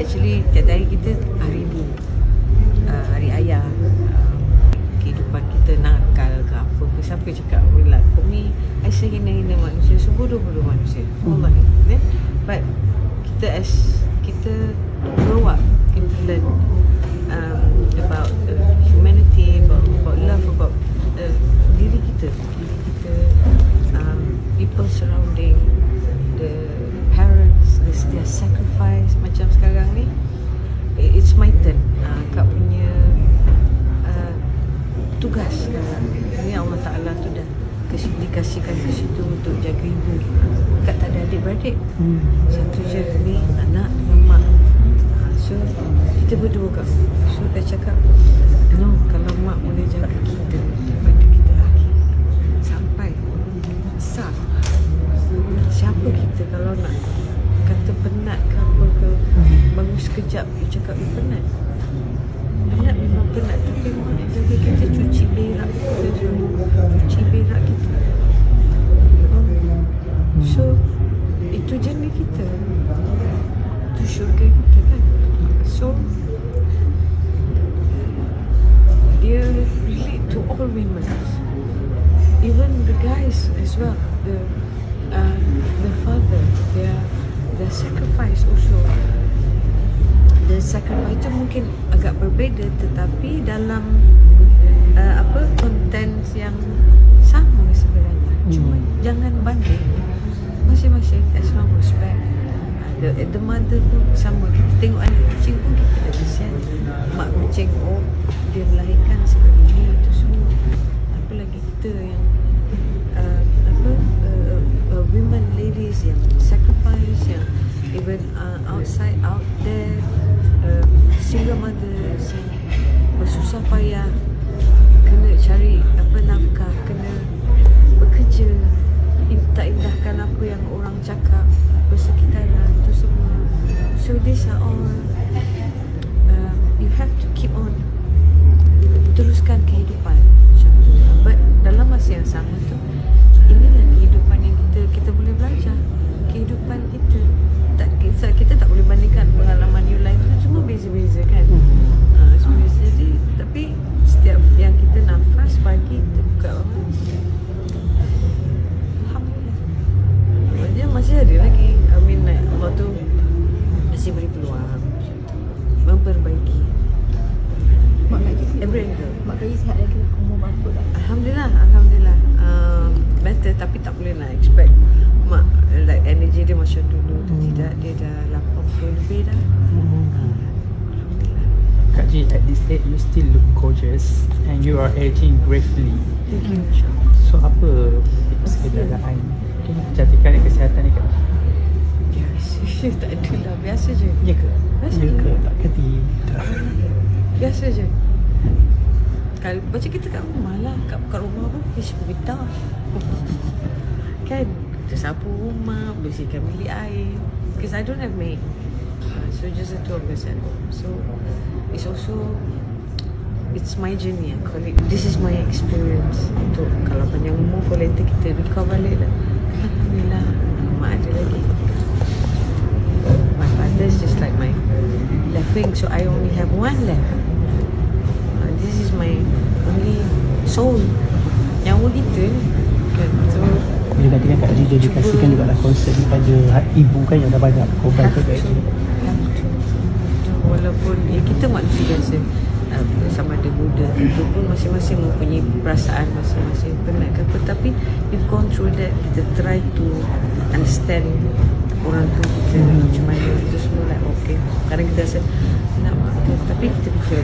actually tiap hari kita hari ibu, hari ayah, kehidupan kita nakal ke apa ke, siapa cakap lah for me I say hina-hina manusia, sebodoh-bodoh manusia, wallahi. But kita grow up, kita learn about humanity, about love, about diri kita, people surrounding, the parents, their sacrifice. Macam sekarang ni, it's my turn. Kak punya tugas sekarang ni, Allah Ta'ala tu dah dikasihkan ke situ untuk jaga ibu. Kak tak ada adik-beradik, satu je ni anak dengan mak. So kita berdua Kak. So Kak cakap, no, kalau mak boleh jaga kita daripada kita lagi sampai besar, siapa kita kalau nak kata penat ke apa ke, bangun sekejap you cakap you penat. Penat memang penat, tapi mak jaga kita, cuci berak kita, cuci berak kita. So itu jenis kita, itu syurga kita kan. So dia relate to all women, even the guys as well. The father, their sacrifice also. The sacrifice itu mungkin agak berbeza, tetapi dalam konten yang sama sebenarnya. Cuma jangan banding, masing-masing as long respect. The mother pun sama. Kita tengok anak kucing pun kita dah kesian. Mak kucing, oh dia melahirkan sebegini, itu semua. Apa lagi kita yang women, ladies yang sacrifice, yang even outside, out there, single mothers yang bersusah payah, kena cari nafkah, kena bekerja, tak indahkan apa yang orang cakap persekitaran, itu semua. So these are all you have to keep on teruskan kehidupan macam tu. But dalam masa yang sama tu, inilah kehidupan yang kita boleh belajar. Kehidupan kita tak boleh bandingkan pengalaman you lain tu, semua beza-beza kan. Semua beza. Jadi tapi setiap yang kita nafas pagi kita buka apa, alhamdulillah, dia masih ada lagi. I mean like Allah tu masih beri peluang memperbaiki. Mak Kak every angle. Mak Kak sihat lagi lah, umur berapa dah? Alhamdulillah. Better, tapi tak boleh nak expect mak like energy dia macam dulu tu. Tidak, dia dah 80 lebih dah. Kak Ji, at this age you still look gorgeous and you are aging gracefully. Thank you, insyaAllah. So apa keadaan kecantikan dan kesihatan ni Kak Ji? Biasa, tak ada lah, biasa je. Ya ke? Biasa Ya je. ke? Tak ke tidak? Biasa je. Kalau macam kita kat rumah lah, kat rumah pun kita bergetar kan, kita sapu rumah, bersihkan bilik air, because I don't have maid, so just the two of us at home. So it's also, it's my journey, I call it. This is my experience. Untuk kalau panjang umur, kalau later kita recover balik lah, alhamdulillah, mak ada lagi. My father's just like my left wing, so I only have one left. This is my only soul, nyawa kita ni kan. So Bila katakan Kak Ji dedikasikan juga lah konsert kepada ibu kan, yang dah banyak korban ke Kak Ji. Walaupun kita manusia biasa, sama ada Buddha, itu pun masing-masing mempunyai perasaan masing-masing, penat ke apa, tapi we've gone through that. Kita try to understand orang tu kita macam mana, itu semua like okay. Kadang kita rasa nak makan, tapi kita fikir